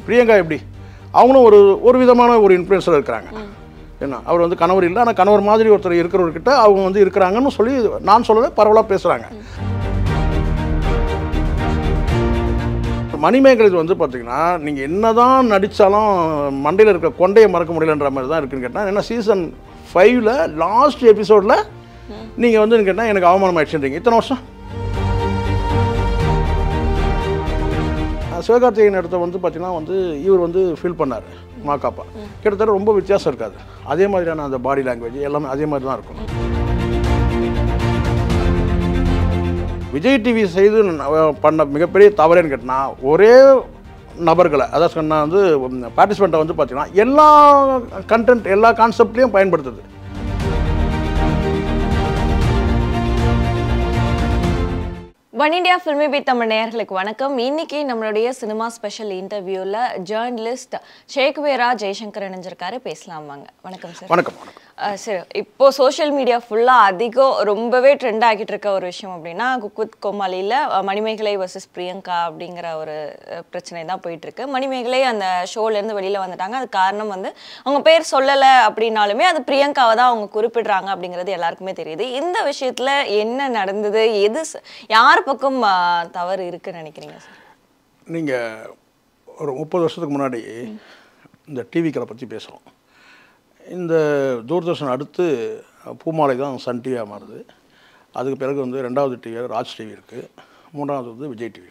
பிரியங்கா எப்படி அவங்களும் ஒரு விதமான ஒரு இன்ஃப்ளூயன்ஸில் இருக்கிறாங்க. என்ன அவர் வந்து கணவர் இல்லை, ஆனால் கணவர் மாதிரி ஒருத்தர் இருக்கிறவர்கிட்ட அவங்க வந்து இருக்கிறாங்கன்னு சொல்லி நான் சொல்லலை, பரவலாக பேசுகிறாங்க. மணிமேகலை வந்து பார்த்தீங்கன்னா நீங்கள் என்ன தான் நடித்தாலும் மண்டையில் இருக்க கொண்டையை மறக்க முடியலன்ற மாதிரி தான் இருக்குன்னு கேட்டால், ஏன்னா சீசன் 5ல் லாஸ்ட் எபிசோடில் நீங்கள் வந்து கேட்டால் எனக்கு அவமானம் ஆயிடுச்சுன்றீங்க. இத்தனை வருஷம் சிவகார்த்திகேயன் இடத்த வந்து பார்த்தீங்கன்னா வந்து இவர் வந்து ஃபீல் பண்ணார் மாக்காப்பா. கிட்டத்தட்ட ரொம்ப வித்தியாசம் இருக்காது. அதே மாதிரியான அந்த பாடி லாங்குவேஜ் எல்லாமே அதே மாதிரி தான் இருக்கும். விஜய் டிவி செய்து பண்ண மிகப்பெரிய தவறுன்னு கேட்டால், ஒரே நபர்களை அதாவது சொன்னால் வந்து பார்ட்டிசிபெண்ட்டை வந்து பார்த்தீங்கன்னா எல்லா கண்டென்ட் எல்லா கான்செப்ட்லேயும் பயன்படுத்துது. One India Filmibeat Tamil நேயர்களுக்கு வணக்கம். இன்னைக்கு நம்மளுடைய சினிமா ஸ்பெஷல் இன்டர்வியூவில் ஜேர்னலிஸ்ட் ஷேக்வேரா ஜெய்சங்கர் இணைஞ்சிருக்காரு. பேசலாம் வாங்க. வணக்கம் சார். வணக்கம். சார், இப்போ சோஷியல் மீடியா ஃபுல்லாக அதிகம் ரொம்பவே ட்ரெண்ட் ஆகிட்டு இருக்க ஒரு விஷயம் அப்படின்னா குக் வித் கோமாளியில் மணிமேகலை வர்சஸ் பிரியங்கா அப்படிங்கிற ஒரு பிரச்சனை தான் போயிட்டுருக்கு. மணிமேகலை அந்த ஷோலேருந்து வெளியில் வந்துட்டாங்க. அது காரணம் வந்து அவங்க பேர் சொல்லலை அப்படின்னாலுமே அது பிரியங்காவை தான் அவங்க குறிப்பிடுறாங்க அப்படிங்கிறது எல்லாருக்குமே தெரியுது. இந்த விஷயத்தில் என்ன நடந்தது, எது யார் பக்கம் தவறு இருக்குன்னு நினைக்கிறீங்க சார்? நீங்கள் ஒரு 30 வருஷத்துக்கு முன்னாடி இந்த டிவிக்களை பற்றி பேசுகிறோம். இந்த தூர்தர்ஷன் அடுத்து பூமாலை தான் சன் டிவியாக மாறுது. அதுக்கு பிறகு வந்து 2வது டிவி ராஜ் டிவி இருக்குது, 3வது வந்து விஜய் டிவி.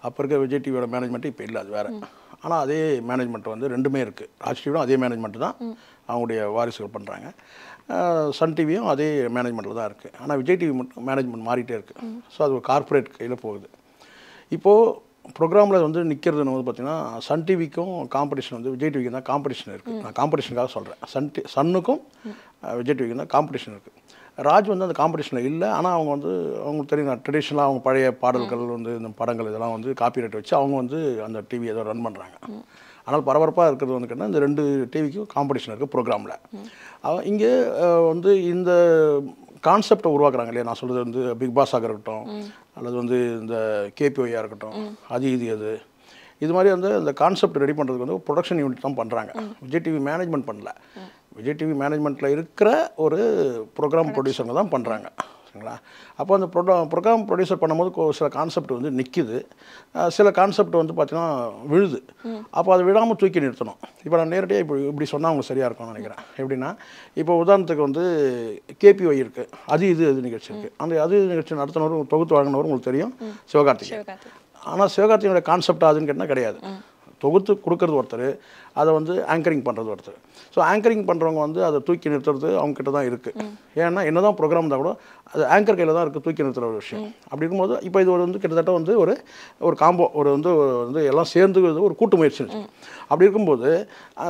அப்போ இருக்க விஜய் டிவியோட மேனேஜ்மெண்ட்டு இப்போ இல்லை, அது வேறு. ஆனால் அதே மேனேஜ்மெண்ட் வந்து ரெண்டுமே இருக்குது. ராஜ் டிவியும் அதே மேனேஜ்மெண்ட்டு தான் அவங்களுடைய வாரிசுகள் பண்ணுறாங்க. சன் டிவியும் அதே மேனேஜ்மெண்ட்டில் தான் இருக்குது. ஆனால் விஜய் டிவி மட்டும் மேனேஜ்மெண்ட் மாறிட்டே இருக்குது. ஸோ அது ஒரு கார்ப்பரேட் கையில் போகுது. இப்போது ப்ரோக்ராமில் வந்து நிற்கிறதுன்னு வந்து பார்த்திங்கன்னா சன் டிவிக்கும் காம்படிஷன் வந்து விஜய் டிவிக்கு தான் காம்படிஷன் இருக்குது. நான் காம்படிஷனுக்காக சொல்கிறேன். சன்னுக்கும் விஜய் டிவிக்கு தான் காம்படிஷன் இருக்குது. ராஜ் வந்து அந்த காம்படிஷனில் இல்லை. ஆனால் அவங்க வந்து அவங்களுக்கு தெரியும் ட்ரெடிஷ்னலாக அவங்க பழைய பாடல்கள் வந்து இந்த படங்கள் இதெல்லாம் வந்து காப்பிரைட் வச்சு அவங்க வந்து அந்த டிவி ஏதோ ரன் பண்ணுறாங்க. ஆனால் பரபரப்பாக இருக்கிறது வந்து கேட்டால் இந்த 2 டிவிக்கும் காம்படிஷன் இருக்குது ப்ரோக்ராமில். இங்கே வந்து இந்த கான்செப்டை உருவாக்குறாங்க இல்லையா. நான் சொல்கிறது வந்து பிக் பாஸாக இருக்கட்டும், அல்லது வந்து இந்த கேபிஒயாக இருக்கட்டும், அது இது மாதிரி வந்து இந்த கான்செப்ட் ரெடி பண்ணுறதுக்கு வந்து ப்ரொடக்ஷன் யூனிட் தான் பண்ணுறாங்க. விஜய் டிவி மேனேஜ்மெண்ட் பண்ணல. விஜய் டிவி மேனேஜ்மெண்ட்டில் இருக்கிற ஒரு ப்ரோக்ராம் ப்ரொடியூசருங்க தான் பண்ணுறாங்க. சரிங்களா? அப்போ அந்த ப்ரோக்ராம் ப்ரொடியூசர் பண்ணும்போது சில கான்செப்ட் வந்து நிற்கிது, சில கான்செப்ட் வந்து பார்த்தீங்கன்னா விழுது. அப்போ அதை விடாமல் தூக்கி நிறுத்தணும். இப்போ நான் நேரடியாக இப்படி சொன்னால் அவங்க சரியாக இருக்கும்னு நினைக்கிறேன். எப்படின்னா, இப்போ உதாரணத்துக்கு வந்து கேபிஒய் இருக்குது, அது நிகழ்ச்சி இருக்குது. அந்த நிகழ்ச்சி நடத்தினவரும் தொகுத்து வழங்கினவரும் உங்களுக்கு தெரியும், சிவகார்த்திகேயன். ஆனால் சிவகார்த்திகேயனோட கான்செப்ட் அதுன்னு கேட்டால் கிடையாது. தொகுத்து கொடுக்கறது ஒருத்தர், அதை வந்து ஆங்கரிங் பண்ணுறது ஒருத்தர். ஸோ ஆங்கரிங் பண்ணுறவங்க வந்து அதை தூக்கி நிறுத்துறது அவங்ககிட்ட தான் இருக்குது. ஏன்னா என்ன தான் ப்ரோக்ராம் இருந்தால் கூட அது ஆங்கர் கையில் தான் இருக்குது தூக்கி நிறுத்துகிற ஒரு விஷயம். அப்படி இருக்கும்போது இப்போ இது வந்து கிட்டத்தட்ட வந்து ஒரு காம்போ வந்து எல்லாம் சேர்ந்து ஒரு கூட்டு முயற்சி. அப்படி இருக்கும்போது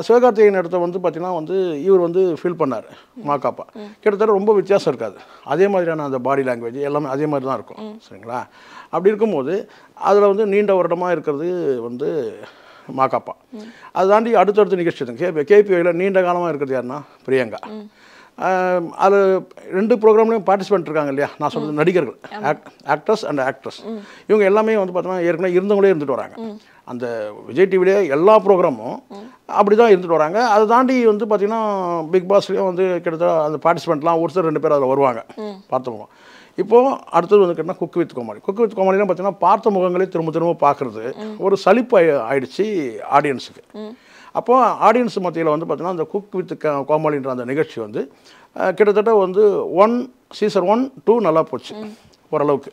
சிவகார்த்திகேயன் இடத்த வந்து பார்த்திங்கன்னா வந்து இவர் வந்து ஃபீல் பண்ணார் மாக்காப்பா. கிட்டத்தட்ட ரொம்ப வித்தியாசம் இருக்காது. அதே மாதிரியான அந்த பாடி லாங்குவேஜ் எல்லாமே அதே மாதிரி தான் இருக்கும். சரிங்களா? அப்படி இருக்கும்போது அதில் வந்து நீண்ட வருடமாக இருக்கிறது வந்து மாக்காப்பா. அதை தாண்டி அடுத்தடுத்த நிகழ்ச்சி தான் கேபிஒயில் நீண்ட காலமாக இருக்கிறது யாருன்னா பிரியங்கா. அது 2 ப்ரோக்ராம்லேயும் பார்ட்டிசிபெண்ட் இருக்காங்க இல்லையா. நான் சொல்கிறது நடிகர்கள், ஆக்டர்ஸ் அண்ட் ஆக்ட்ரஸ். இவங்க எல்லாமே வந்து பார்த்தோன்னா ஏற்கனவே இருந்தவங்களே இருந்துட்டு வராங்க. அந்த விஜய் டிவிலே எல்லா ப்ரோக்ராமும் அப்படி தான் இருந்துட்டு வராங்க. அதை தாண்டி வந்து பார்த்திங்கன்னா பிக் பாஸ்லேயும் வந்து கிட்டத்தட்ட அந்த பார்ட்டிசிபெண்ட்லாம் ஒருத்தர் 2 பேர் அதில் வருவாங்க, பார்த்தோம். இப்போது அடுத்தது வந்து கேட்டால் குக் வித் கோமாளிலாம் பார்த்தீங்கன்னா பார்த்த முகங்களே திரும்ப பார்க்குறது ஒரு சலிப்பு ஆயிடுச்சு ஆடியன்ஸுக்கு. அப்போது ஆடியன்ஸ் மத்தியில் வந்து பார்த்தீங்கன்னா அந்த குக் வித் கோமாளின்ற அந்த நிகழ்ச்சி வந்து கிட்டத்தட்ட வந்து சீசன் 1, 2 நல்லா போச்சு ஓரளவுக்கு.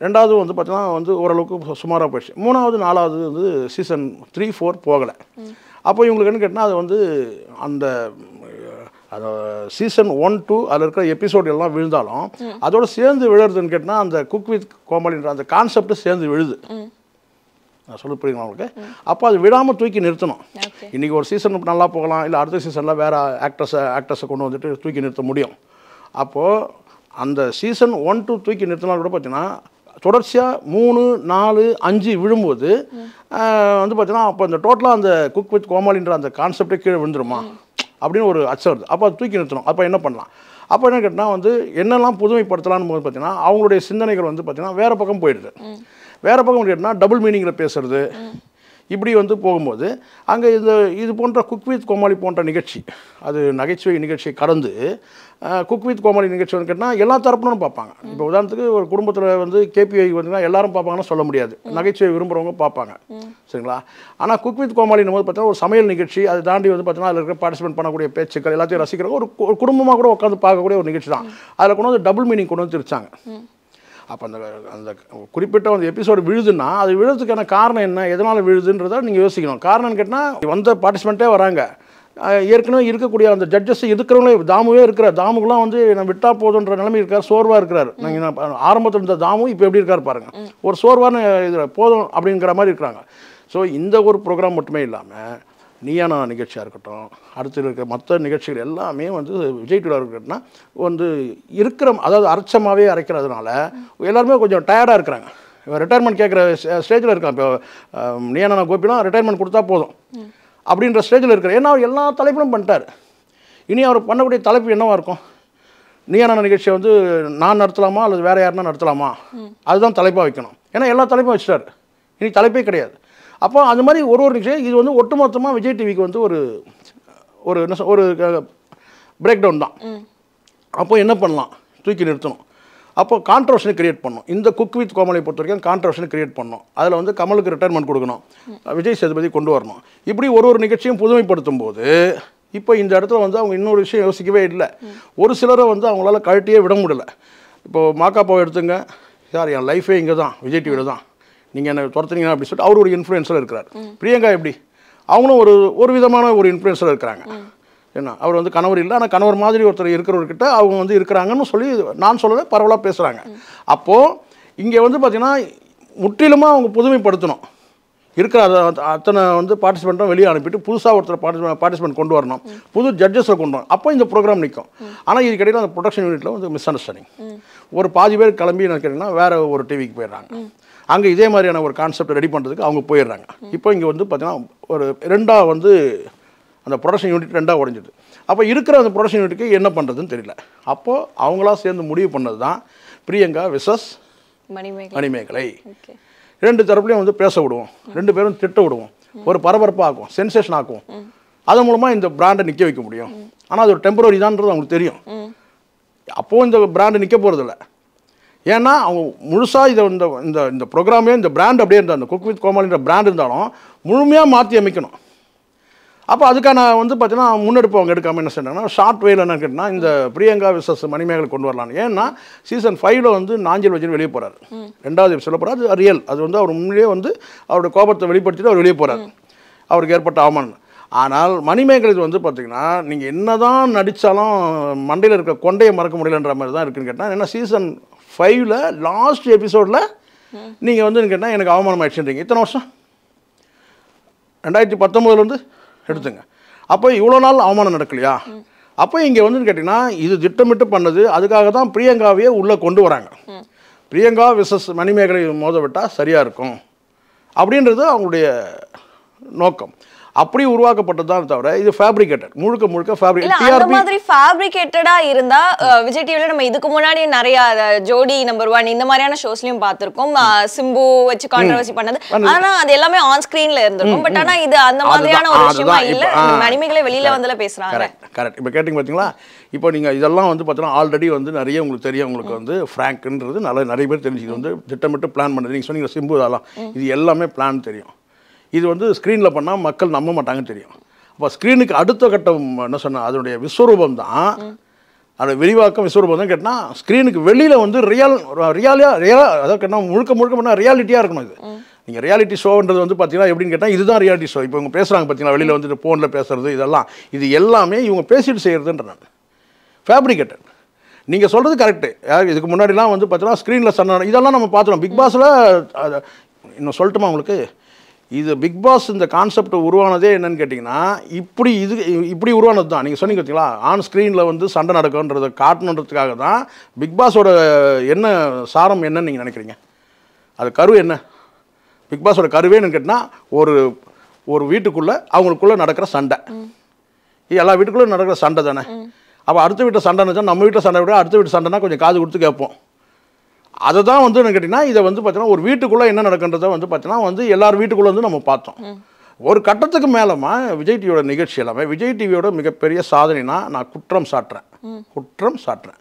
2வது வந்து பார்த்தீங்கன்னா வந்து ஓரளவுக்கு சுமாராக போயிடுச்சு. 3வது 4வது வந்து சீசன் 3, 4 போகலை. அப்போ இவங்களுக்கு என்ன கேட்டால் அது வந்து அந்த சீசன் 1, 2 அதில் இருக்கிற எபிசோடு எல்லாம் விழுந்தாலும் அதோட சேர்ந்து விழுறதுன்னு கேட்டால் அந்த குக் வித் கோமாளின்ற அந்த கான்செப்ட் சேர்ந்து விழுது. நான் சொல்ல புரியுங்களா உங்களுக்கு? அப்போ அது விடாமல் தூக்கி நிறுத்தணும். இன்றைக்கி ஒரு சீசன் நல்லா போகலாம், இல்லை அடுத்த சீசனில் வேறு ஆக்டர்ஸை கொண்டு வந்துட்டு தூக்கி நிறுத்த முடியும். அப்போது அந்த சீசன் 1, 2 தூக்கி நிறுத்தினா கூட பார்த்தீங்கன்னா தொடர்ச்சியாக 3, 4, 5 விழும்போது வந்து பார்த்தீங்கன்னா அப்போ அந்த டோட்டலாக அந்த குக் வித் கோமாளின்ற அந்த கான்செப்டே கீழே விழுந்துருமா அப்படின்னு ஒரு அச்சம் வருது. அப்போ அது தூக்கி நிறுத்தணும். அப்போ என்ன பண்ணலாம்? அப்போ என்ன கேட்டால் வந்து என்னெல்லாம் புதுமைப்படுத்தலான்னு போது பார்த்தீங்கன்னா அவங்களுடைய சிந்தனைகள் வந்து பார்த்தீங்கன்னா வேறு பக்கம் போயிடுது. வேறு பக்கம் கேட்டால் டபுள் மீனிங்கில் பேசுறது, இப்படி வந்து போகும்போது அங்கே இது போன்ற குக் வித் கோமாளி போன்ற நிகழ்ச்சி, அது நகைச்சுவை நிகழ்ச்சியை கடந்து குக் வித் கோமாளி நிகழ்ச்சி வந்து கேட்டால் எல்லா தரப்புனும் பார்ப்பாங்க. இப்போ உதாரணத்துக்கு ஒரு குடும்பத்தில் வந்து கேபிஐ வந்துன்னா எல்லாரும் பார்ப்பாங்கன்னு சொல்ல முடியாது, நகைச்சுவை விரும்புகிறவங்க பார்ப்பாங்க, சரிங்களா? ஆனால் குக் வித் கோமாளின் போது பார்த்தீங்கன்னா ஒரு சமையல் நிகழ்ச்சி, அதை தாண்டி வந்து பார்த்தீங்கன்னா அதில் இருக்கிற பார்ட்டிசிபேட் பண்ணக்கூடிய பேச்சுக்கள் எல்லாத்தையும் ரசிக்கிறவங்க ஒரு குடும்பமாக கூட உட்காந்து பார்க்கக்கூடிய ஒரு நிகழ்ச்சி தான். அதில் கொண்டு வந்து டபுள் மீனிங் கொண்டு வந்து திருச்சாங்க. அப்போ அந்த குறிப்பிட்ட அந்த எபிசோடு விழுதுன்னா அது விழுறதுக்கான காரணம் என்ன, எதனால் விழுதுன்றதை நீங்கள் யோசிக்கணும். காரணம்னு கேட்டால் வந்த பார்ட்டிசிபெண்ட்டே வராங்க, ஏற்கனவே இருக்கக்கூடிய அந்த ஜட்ஜஸ் இருக்கிறவங்களே தாமுவே இருக்கிறார், தாமுக்கெல்லாம் வந்து நான் விட்டால் போதுன்ற நிலைமை இருக்கார், சோர்வாக இருக்கிறார். நீங்கள் ஆரம்பத்தில் இருந்த தாமு இப்போ எப்படி இருக்கார் பாருங்கள், ஒரு சோர்வான இதில் போதும் அப்படிங்கிற மாதிரி இருக்கிறாங்க. ஸோ இந்த ஒரு ப்ரோக்ராம் மட்டுமே இல்லாமல் நீயான நிகழ்ச்சியாக இருக்கட்டும், அடுத்து இருக்கிற மற்ற நிகழ்ச்சிகள் எல்லாமே வந்து விஜய் டிவியில் இருக்கட்டும்னா வந்து இருக்கிற, அதாவது அரைச்சமாகவே அரைக்கிறதுனால எல்லாருமே கொஞ்சம் டயர்டாக இருக்கிறாங்க. இப்போ ரிட்டையர்மெண்ட் கேட்குற ஸ்டேஜில் இருக்கான். இப்போ நீயான கோபிலாம் ரிட்டையர்மெண்ட் கொடுத்தா போதும் அப்படின்ற ஸ்டேஜில் இருக்கிற, ஏன்னா அவர் எல்லா தலைப்பிலும் பண்ணிட்டார். இனி அவர் பண்ணக்கூடிய தலைப்பு என்னவாக இருக்கும், நீயான நிகழ்ச்சியை வந்து நான் நடத்தலாமா அல்லது வேறு யாருன்னா நடத்தலாமா, அதுதான் தலைப்பாக வைக்கணும். ஏன்னா எல்லா தலைப்பும் வச்சுட்டார், இனி தலைப்பே கிடையாது. அப்போ அந்த மாதிரி ஒரு நிகழ்ச்சி இது வந்து ஒட்டுமொத்தமாக விஜய் டிவிக்கு வந்து ஒரு பிரேக் டவுன் தான். அப்போ என்ன பண்ணலாம், தூக்கி நிறுத்தணும். அப்போ கான்ட்ரவர்ஷனை கிரியேட் பண்ணணும். இந்த குக் வித் கோமாளியை பொறுத்த வரைக்கும் கான்ட்ரவர்ஷனை கிரியேட் பண்ணணும். அதில் வந்து கமலுக்கு ரிட்டையர்மெண்ட் கொடுக்கணும், விஜய் சேதுபதி கொண்டு வரணும். இப்படி ஒரு நிகழ்ச்சியும் புதுமைப்படுத்தும் போது இப்போ இந்த இடத்துல வந்து அவங்க இன்னொரு விஷயம் யோசிக்கவே இல்லை. ஒரு சிலரை வந்து அவங்களால கழட்டியே விட முடியல. இப்போது மாக்காப்பாவை எடுத்துங்க, சார் என் லைஃபே இங்கே தான், விஜய் டிவியில் தான், நீங்கள் என்ன துரத்துனீங்கன்னா அப்படி சொல்லிட்டு அவர் ஒரு இன்ஃப்ளூயன்ஸில் இருக்கிறார். பிரியங்கா எப்படி, அவங்களும் ஒரு விதமான ஒரு இன்ஃப்ளூயன்ஸில் இருக்கிறாங்க. என்ன, அவர் வந்து கணவர் இல்லை, ஆனால் கணவர் மாதிரி ஒருத்தர் இருக்கிறவர்கிட்ட அவங்க வந்து இருக்கிறாங்கன்னு சொல்லி நான் சொல்லலை, பரவலாக பேசுகிறாங்க. அப்போது இங்கே வந்து பார்த்திங்கன்னா முற்றிலுமாக அவங்க புதுமைப்படுத்தணும். இருக்கிற அத்தனை வந்து பார்ட்டிசிபெண்ட்டும் வெளியே அனுப்பிட்டு புதுசாக ஒருத்தர் பார்ட்டிசிபெண்ட் கொண்டு வரணும், புது ஜட்ஜஸை கொண்டு வரணும். அப்போ இந்த ப்ரோக்ராம் நிற்கும். ஆனால் இதுக்கிடையில் அந்த ப்ரொடக்ஷன் யூனிட்டில் வந்து மிஸ் அண்டர்ஸ்டாண்டிங், ஒரு பாதி பேர் கிளம்பி என்ன கேட்டிங்கன்னா வேறு ஒரு டிவிக்கு போயிடுறாங்க. அங்கே இதே மாதிரியான ஒரு கான்செப்ட் ரெடி பண்ணுறதுக்கு அவங்க போயிடுறாங்க. இப்போ இங்கே வந்து பார்த்திங்கன்னா ஒரு ரெண்டாக வந்து அந்த ப்ரொடக்ஷன் யூனிட் ரெண்டாக உடைஞ்சிது. அப்போ இருக்கிற அந்த ப்ரொடக்ஷன் யூனிட்டுக்கு என்ன பண்ணுறதுன்னு தெரியல. அப்போது அவங்களா சேர்ந்து முடிவு பண்ணது தான் பிரியங்கா விசஸ் மணிமேகலை. ரெண்டு தரப்புலையும் வந்து பேச விடுவோம், ரெண்டு பேரும் திட்ட விடுவோம், ஒரு பரபரப்பாக ஆக்குவோம், சென்சேஷன் ஆக்குவோம். அதன் மூலமாக இந்த பிராண்டை நிற்க வைக்க முடியும். ஆனால் அது ஒரு டெம்பரரி தான்ன்றது அவங்களுக்கு தெரியும். அப்போது இந்த பிராண்டு நிற்க போகிறதில்ல. ஏன்னா அவங்க முழுசாக இதை இந்த ப்ரோக்ராமே இந்த பிராண்ட் அப்படியே இருந்தால், அந்த குக் வித் கோமாளின்ற பிராண்ட் இருந்தாலும் முழுமையாக மாற்றி அமைக்கணும். அப்போ அதுக்கான வந்து பார்த்தீங்கன்னா முன்னெடுப்பு அவங்க எடுக்காமல் என்ன சொன்னாங்கன்னா ஷார்ட் வேல என்ன கேட்டால் இந்த பிரியங்கா விசஸ் மணிமேகலை கொண்டு வரலாம். ஏன்னா சீசன் 5 வந்து நாஞ்சில் வச்சு வெளியே போகிறார், ரெண்டாவது சொல்ல போகிறார். அது ரியல், அது வந்து அவர் முன்னே வந்து அவருடைய கோபத்தை வெளிப்படுத்திட்டு அவர் வெளியே போகிறார், அவருக்கு ஏற்பட்ட அவமானம். ஆனால் மணிமேகலை வந்து பார்த்திங்கன்னா நீங்கள் என்ன தான் நடித்தாலும் மண்டையில் இருக்க கொண்டையை மறக்க முடியலன்ற மாதிரி தான் இருக்குன்னு கேட்டால், ஏன்னா சீசன் 5ல் லாஸ்ட் எபிசோடில் நீங்கள் வந்து கேட்டால் எனக்கு அவமானம் ஆயிடுச்சுன்றீங்க. இத்தனை வருஷம் 2019 எடுத்துங்க. அப்போ இவ்வளோ நாள் அவமானம் நடக்கலையா? அப்போ இங்கே வந்து கேட்டிங்கன்னா இது திட்டமிட்டு பண்ணது. அதுக்காக தான் பிரியங்காவையே உள்ளே கொண்டு வராங்க. பிரியங்கா விசஸ் மணிமேகலை மோத விட்டால் சரியாக இருக்கும் அப்படின்றது அவங்களுடைய நோக்கம். அப்படி உருவாக்கப்பட்டது தான் தவிர இது ஃபேப்ரிகேட்டட், முழுக்க ஃபேப்ரிகேட்டட். அந்த மாதிரி ஃபேப்ரிகேட்டடா இருந்தா விஜய் டிவில நம்ம இதுக்கு முன்னாடி நிறைய ஜோடி நம்பர் 1 இந்த மாதிரியான ஷோஸ்லயும் பார்த்திருக்கோம். சிம்பு வச்சு கான்ட்ரோவர்சி பண்ணது, ஆனா அது எல்லாமே ஆன் ஸ்கிரீன்ல இருந்திருக்கும். பட் ஆனா இது அந்த மாதிரியான ஒரு விஷயமா இல்ல. மணிமேகலை வெளியில வந்தல பேசுறாங்க. கரெக்ட். இப்போ கேட்டிங்க பார்த்தீங்களா, இப்போ நீங்கள் இதெல்லாம் வந்து பார்த்தீங்கன்னா ஆல்ரெடி வந்து நிறைய உங்களுக்கு தெரியும். உங்களுக்கு வந்து ஃப்ராங்க்ன்றது நிறைய பேர் தெரிஞ்சுது, வந்து திட்டமிட்டு பிளான் பண்ணது. நீங்கள் சொன்னீங்க சிம்பு, அதெல்லாம் இது எல்லாமே பிளான் தெரியும். இது வந்து ஸ்க்ரீனில் பண்ணால் மக்கள் நம்ப மாட்டாங்கன்னு தெரியும். அப்போ ஸ்க்ரீனுக்கு அடுத்த கட்டம் என்ன சொன்னால் அதனுடைய விஸ்வரூபம் தான், அதோட விரிவாக்கம் விஸ்வரூபம் தான் கேட்டால் ஸ்க்ரீனுக்கு வெளியில் வந்து அதாவது கேட்டால் முழுக்க பண்ணால் ரியாலிட்டியாக இருக்கணும். இது நீங்கள் ரியாலிட்டி ஷோன்றது வந்து பார்த்தீங்கன்னா எப்படின்னு கேட்டால் இதுதான் ரியாலிட்டி ஷோ. இப்போ இவங்க பேசுகிறாங்க பார்த்தீங்கன்னா வெளியில் வந்துட்டு ஃபோனில் பேசுகிறது, இதெல்லாம் இது எல்லாமே இவங்க பேசிட்டு செய்கிறதுன்ற நான் ஃபேப்ரிகேட்டட். நீங்கள் சொல்கிறது கரெக்டு. இதுக்கு முன்னாடிலாம் வந்து பார்த்தீங்கன்னா ஸ்க்ரீனில் சண்டை இதெல்லாம் நம்ம பார்த்துருவோம். பிக் பாஸில் இன்னும் சொல்லட்டுமா உங்களுக்கு, இது பிக் பாஸ் இந்த கான்செப்ட் உருவானதே என்னன்னு கேட்டிங்கன்னா இப்படி உருவானது தான். நீங்கள் சொன்னீங்க பார்த்தீங்களா, ஆன் ஸ்க்ரீனில் வந்து சண்டை நடக்குன்றதை காட்டணுன்றதுக்காக தான். பிக் பாஸோட என்ன சாரம் என்னன்னு நீங்கள் நினைக்கிறீங்க? அது கரு என்ன? பிக் பாஸோட கருவே என்னன்னு கேட்டிங்கன்னா ஒரு வீட்டுக்குள்ளே அவங்களுக்குள்ளே நடக்கிற சண்டை, எல்லா வீட்டுக்குள்ளே நடக்கிற சண்டை தானே. அப்போ அடுத்த வீட்டு சண்டைன்னு நம்ம வீட்டில் சண்டை விட அடுத்த வீட்டு சண்டைனா கொஞ்சம் காது கொடுத்து கேட்போம். அதை தான் வந்து என்ன கேட்டிங்கன்னா இதை வந்து பார்த்தீங்கன்னா ஒரு வீட்டுக்குள்ளே என்ன நடக்குன்றதை வந்து பார்த்தீங்கன்னா வந்து எல்லார் வீட்டுக்குள்ளே வந்து நம்ம பார்த்தோம். ஒரு கட்டத்துக்கு மேலமா விஜய் டிவியோட நிகழ்ச்சி எல்லாமே விஜய் டிவியோட மிகப்பெரிய சாதனைனா நான் குற்றம் சாட்டுறேன்.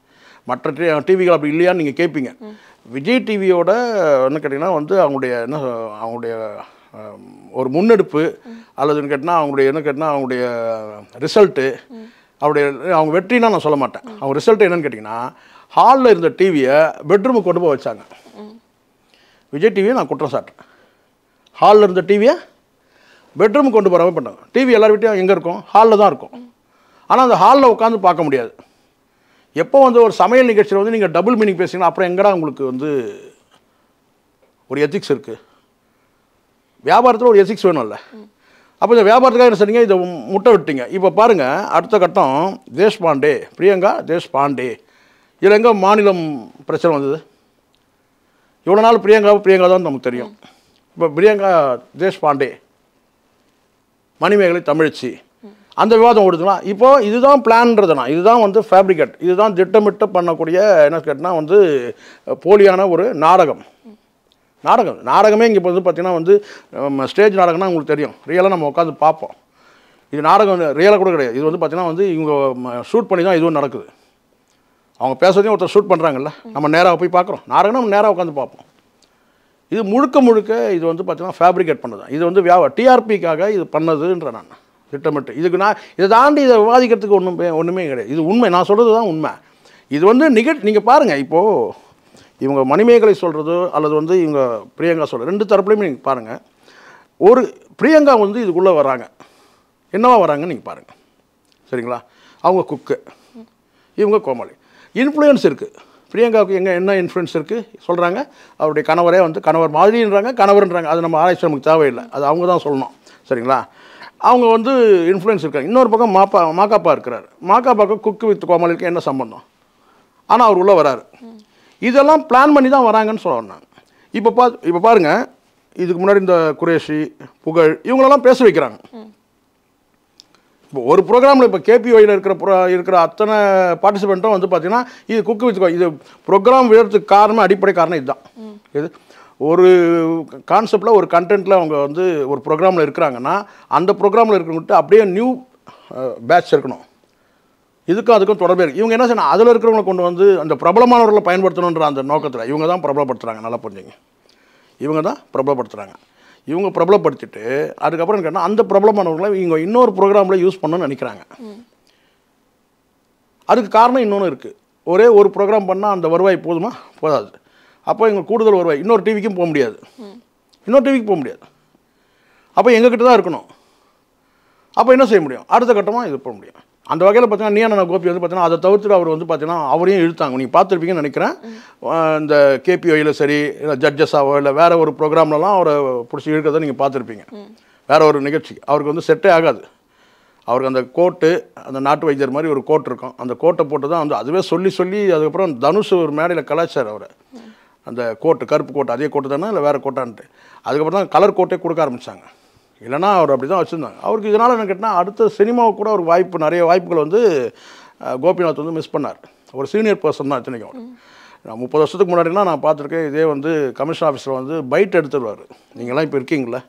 மற்ற டிவிகள் அப்படி இல்லையான்னு நீங்கள் கேட்பீங்க. விஜய் டிவியோட என்ன கேட்டிங்கன்னா வந்து அவங்களுடைய ஒரு முன்னெடுப்பு அல்லதுன்னு கேட்டிங்கன்னா அவங்களுடைய ரிசல்ட்டு அவங்க வெற்றினா நான் சொல்ல மாட்டேன். அவங்க ரிசல்ட் என்னன்னு கேட்டிங்கன்னா ஹாலில் இருந்த டிவியை பெட்ரூமுக்கு கொண்டு போய் வச்சாங்க. விஜய் டிவியை நான் குற்றம் சாட்டுறேன். ஹாலில் இருந்த டிவியை பெட்ரூமுக்கு கொண்டு போகிற பண்ணாங்க. டிவி எல்லார் வீட்டையும் எங்கே இருக்கும்? ஹாலில் தான் இருக்கும். ஆனால் அந்த ஹாலில் உட்காந்து பார்க்க முடியாது. எப்போ வந்து ஒரு சமையல் நிகழ்ச்சியில் வந்து நீங்கள் டபுள் மீனிங் பேசுகிறீங்கன்னா அப்புறம் எங்கடா உங்களுக்கு வந்து ஒரு எத்திக்ஸ் இருக்குது? வியாபாரத்தில் ஒரு எத்திக்ஸ் வேணும்ல. அப்போ இந்த வியாபாரத்துக்காக என்ன சொன்னீங்க? இதை முட்டை விட்டீங்க. இப்போ பாருங்கள், அடுத்த கட்டம் தேஷ்பாண்டே, பிரியங்கா தேஷ்பாண்டே. இதில் எங்கே மாநிலம் பிரச்சனை வந்தது? இவ்வளோ நாள் பிரியங்கா தான் நமக்கு தெரியும். இப்போ பிரியங்கா தேஷ்பாண்டே, மணிமேகலை தமிழச்சி, அந்த விவாதம் ஓடுதுங்களா? இப்போது இதுதான் பிளான்ன்றதுனா, இதுதான் வந்து ஃபேப்ரிகேட், இதுதான் திட்டமிட்டு பண்ணக்கூடிய என்ன கேட்டால் வந்து போலியான ஒரு நாடகமே இங்கே இப்போ வந்து பார்த்திங்கன்னா வந்து ஸ்டேஜ் நாடகம்னா உங்களுக்கு தெரியும். ரியலாக நம்ம உட்காந்து பார்ப்போம். இது நாடகம் வந்து ரியலாக கூட கிடையாது. இது வந்து பார்த்திங்கன்னா வந்து இவங்க ஷூட் பண்ணி தான் இதுவும் நடக்குது. அவங்க பேசுறதையும் ஒருத்தர் ஷூட் பண்ணுறாங்கல்ல, நம்ம நேராக போய் பார்க்குறோம். நாடகம்னா நம்ம நேராக உட்காந்து பார்ப்போம். இது முழுக்க இது வந்து பார்த்திங்கன்னா ஃபேப்ரிகேட் பண்ணது. இது வந்து டிஆர்பிக்காக இது பண்ணதுன்ற நான் திட்டமிட்டு. இதுக்கு நான் இதை தாண்டி இதை விவாதிக்கிறதுக்கு ஒன்றுமே கிடையாது. இது உண்மை, நான் சொல்கிறது தான் உண்மை. இது வந்து நீங்கள் பாருங்கள், இப்போது இவங்க மணிமேகலை சொல்கிறது அல்லது வந்து இவங்க பிரியங்கா சொல்கிறது, ரெண்டு தரப்புலையுமே நீங்கள் பாருங்கள். ஒரு பிரியங்கா வந்து இதுக்குள்ளே வராங்க, என்னவா வராங்கன்னு நீங்கள் பாருங்கள். சரிங்களா? அவங்க குக்கு, இவங்க கோமாளி. இன்ஃப்ளூயன்ஸ் இருக்குது பிரியங்காவுக்கு. என்ன இன்ஃப்ளூயன்ஸ் இருக்குது சொல்கிறாங்க? அவருடைய கணவரே வந்து கணவர் மாதிரின்றாங்க, கணவர்ன்றாங்க. அது நம்ம ஆராய்ச்சி நமக்கு தேவையில்லை, அது அவங்க தான் சொல்லணும். சரிங்களா? அவங்க வந்து இன்ஃப்ளூயன்ஸ் இருக்காங்க. இன்னொரு பக்கம் மாக்காப்பா இருக்கிறார். மாக்காப்பாவுக்கு குக்கு வித் கோமாளிக்கு என்ன சம்பந்தம்? ஆனால் அவர் உள்ளே வராரு. இதெல்லாம் பிளான் பண்ணி தான் வராங்கன்னு சொல்லுவேன் நான். இப்போ பாருங்கள், இதுக்கு முன்னாடி இந்த குரேஷி, புகழ் இவங்களெல்லாம் பேச வைக்கிறாங்க. இப்போ ஒரு ப்ரோக்ராமில் இப்போ கேபிஒயில் இருக்கிற அத்தனை பார்ட்டிசிபெண்ட்டும் வந்து பார்த்தீங்கன்னா இது குக்கு வித் இது ப்ரோக்ராம் விழுறதுக்கு அடிப்படை காரணம் இதுதான். இது ஒரு கான்செப்டில் ஒரு கண்டென்ட்டில் அவங்க வந்து ஒரு ப்ரோக்ராமில் இருக்கிறாங்கன்னா அந்த ப்ரோக்ராமில் இருக்கிறவங்ககிட்ட அப்படியே நியூ பேட்ச் இருக்கணும். அதுக்கும் தொடர்பே இருக்குது. இவங்க என்ன செய்யணும்? அதில் இருக்கிறவங்களை கொண்டு வந்து அந்த பிரபலமானவர்களை பயன்படுத்தணுன்ற அந்த நோக்கத்தில் இவங்க தான் பிரபலப்படுத்துகிறாங்க. நல்லா புரிஞ்சுங்க, இவங்க தான் பிரபலப்படுத்துகிறாங்க. இவங்க பிரபலப்படுத்திட்டு அதுக்கப்புறம் கேட்டால் அந்த பிரபலமானவர்களை இவங்க இன்னொரு ப்ரோக்ராமில் யூஸ் பண்ணணும்னு நினைக்கிறாங்க. அதுக்கு காரணம் இன்னொன்று இருக்குது. ஒரே ஒரு ப்ரோக்ராம் பண்ணால் அந்த வருவாய் போதாது. அப்போ இவங்க கூடுதல் வருவாய் இன்னொரு டிவிக்கும் போக முடியாது. அப்போ எங்ககிட்ட தான் இருக்கணும். அப்போ என்ன செய்ய முடியும்? அடுத்த கட்டமாக இது போக முடியும். அந்த வகையில் பார்த்தீங்கன்னா நீயான கோபி வந்து பார்த்தீங்கன்னா அதை தவிர்த்துட்டு அவர் வந்து பார்த்தீங்கன்னா அவரையும் இழுத்தாங்க. நீங்கள் பார்த்துருப்பீங்கன்னு நினைக்கிறேன். இந்த கேபிஒயில் சரி, இல்லை ஜட்ஜஸாவோ இல்லை வேறு ஒரு ப்ரோக்ராம்லலாம் அவரை பிடிச்சி இழுக்கிறத நீங்கள் பார்த்துருப்பீங்க. வேறு ஒரு நிகழ்ச்சி அவருக்கு வந்து செட்டே ஆகாது. அவருக்கு அந்த கோட்டு, அந்த நாட்டு வைத்தியர் மாதிரி ஒரு கோட் இருக்கும். அந்த கோட்டை போட்டு தான் வந்து அதுவே சொல்லி அதுக்கப்புறம் தனுஷ் ஒரு மேடையில் கலாச்சாரம் அவரை அந்த கோட்டு, கருப்பு கோட்டு, அதே கோட்டு தானே இல்லை வேறு கோட்டான்ட்டு. அதுக்கப்புறம் தான் கலர் கோட்டே கொடுக்க ஆரம்பித்தாங்க. இல்லைனா அவர் அப்படி தான் வச்சுருந்தாங்க. அவருக்கு இதனால் என்ன கேட்டால் அடுத்த சினிமாவுக்கு கூட ஒரு நிறைய வாய்ப்புகள் வந்து கோபிநாத் வந்து மிஸ் பண்ணார். ஒரு சீனியர் பர்சன் தான் இத்தனைக்கும். நான் 30 வருஷத்துக்கு முன்னாடிலாம் நான் பார்த்துருக்கேன். இதே வந்து கமிஷன் ஆஃபீஸில் வந்து பைட் எடுத்துருவார். நீங்கள்லாம் இப்போ இருக்கீங்களே,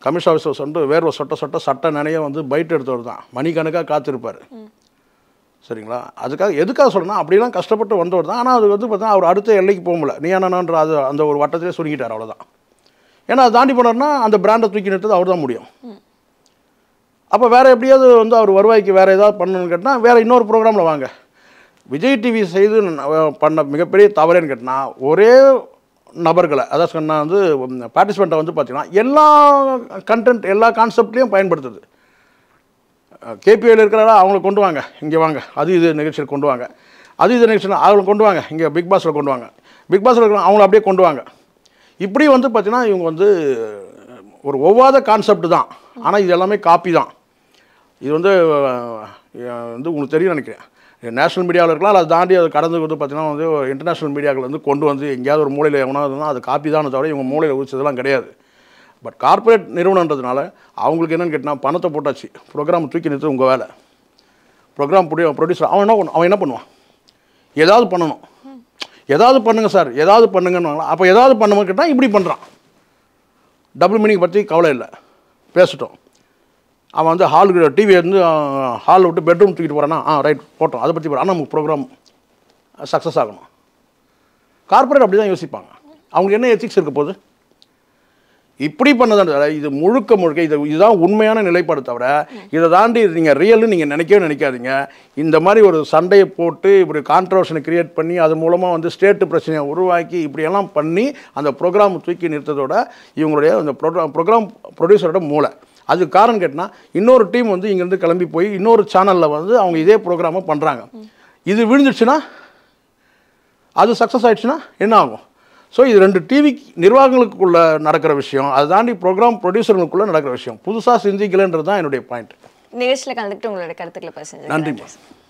கமிஷன் ஆஃபீஸில் சொல்லிட்டு வேர்வை சட்டை நினைய வந்து பைட் எடுத்தவர் தான். மணிக்கணக்காக காத்திருப்பார். சரிங்களா? எதுக்காக சொல்லணும்னா அப்படிலாம் கஷ்டப்பட்டு வந்தவர் தான். ஆனால் அது வந்து பார்த்தீங்கன்னா அவர் அடுத்த எல்லைக்கு போக முடியல. நீயானன்ற அந்த ஒரு வட்டத்திலே சுருங்கிட்டார், அவ்வளோதான். ஏன்னா அதை தாண்டி போனார்னா அந்த பிராண்டை தூக்கி நிறுத்தது அவர் தான் முடியும். அப்போ வேறு எப்படியாவது வந்து அவர் வருவாய்க்கு வேறு ஏதாவது பண்ணணும்னு கேட்டால் வேறு இன்னொரு ப்ரோக்ராமில் வாங்க. விஜய் டிவி செய்து பண்ண மிகப்பெரிய தவறேன்னு கேட்டால் ஒரே நபர்களை, அதாவது சொன்னால் வந்து பார்ட்டிசிபெண்ட்டை வந்து பார்த்திங்கன்னா எல்லா கண்டென்ட் எல்லா கான்செப்ட்லேயும் பயன்படுத்துது. கேபிஐயில் இருக்கிறாரா அவங்கள கொண்டு வாங்க, இங்கே வாங்க, இது நிகழ்ச்சியில் கொண்டு வாங்க, இது நிகழ்ச்சியில் அவங்களை கொண்டு வாங்க, இங்கே பிக் பாஸில் கொண்டு வாங்க, பிக் பாஸில் இருக்கிற அவங்கள அப்படியே கொண்டு வாங்க. இப்படி வந்து பார்த்தீங்கன்னா இவங்க வந்து ஒரு ஒவ்வாத கான்செப்ட் தான். ஆனால் இது எல்லாமே காப்பி தான். இது வந்து உங்களுக்கு தெரியும் நினைக்கிறேன். நேஷனல் மீடியாவில் இருக்கலாம், அதை தாண்டி அதை கடந்து வந்து பார்த்தீங்கன்னா வந்து இன்டர்நேஷ்னல் மீடியாக்கள் வந்து கொண்டு வந்து எங்கேயாவது ஒரு மூலையில் எவனாவதுனா அது காப்பி தானே தவிர இவங்க மூலையில் ஊச்சதெல்லாம் கிடையாது. பட் கார்ப்பரேட் நிறுவனன்றதுனால அவங்களுக்கு என்னென்னு கேட்டால் பணத்தை போட்டாச்சு, ப்ரோக்ராம் தூக்கி நிறுத்து உங்கள் வேலை. ப்ரோக்ராம் ப்ரொடியூசர் அவன் என்ன பண்ணுவான்? ஏதாவது பண்ணணும். ஏதாவது பண்ணுங்க சார், ஏதாவது பண்ணுங்கன்னு. அப்போ ஏதாவது பண்ணும்போது கேட்டால் இப்படி பண்ணுறான். டபுள் மீனிங் பற்றி கவலை இல்லை, பேசிட்டோம். அவன் வந்து ஹாலுக்கு டிவி வந்து ஹாலில் விட்டு பெட்ரூம் தூக்கிட்டு போகிறான்னா, ரைட் போட்டோம், அதை பற்றி போகிறோம். ஆனால் நமக்கு ப்ரோக்ராம் சக்ஸஸ் ஆகணும். கார்ப்பரேட் அப்படி தான் யோசிப்பாங்க. அவங்களுக்கு என்ன எத்திக்ஸ் இருக்க போகுது? இப்படி பண்ணதான் இது முழுக்க இதுதான் உண்மையான நிலைப்பாடு. தவிர இதை தாண்டி நீங்கள் ரியல்னு நீங்கள் நினைக்கவே நினைக்காதீங்க. இந்த மாதிரி ஒரு சண்டையை போட்டு இப்படி கான்ட்ரவர்ஷனை கிரியேட் பண்ணி அது மூலமாக வந்து ஸ்டேட்டு பிரச்சனையை உருவாக்கி இப்படியெல்லாம் பண்ணி அந்த ப்ரோக்ராம் தூக்கி நிறுத்ததோட இவங்களுடைய அந்த ப்ரோக்ராம் ப்ரொடியூசரோட மூளை. அதுக்கு காரணம் கேட்டால் இன்னொரு டீம் வந்து இங்கேருந்து கிளம்பி போய் இன்னொரு சேனலில் வந்து அவங்க இதே ப்ரோக்ராமை பண்ணுறாங்க. இது விழுந்துச்சுன்னா, அது சக்ஸஸ் ஆகிடுச்சுன்னா என்ன ஆகும்? ஸோ இது 2 டிவி நிர்வாகங்களுக்குள்ளே நடக்கிற விஷயம், அதை தாண்டி ப்ரோக்ராம் ப்ரொடியூசர்களுக்குள்ளே நடக்கிற விஷயம். புதுசாக சிந்திக்கலைன்றது தான் என்னுடைய பாயிண்ட். நிகழ்ச்சியில் கலந்துக்கிட்டு உங்களோட கருத்துக்களை பேசுங்க. நன்றி.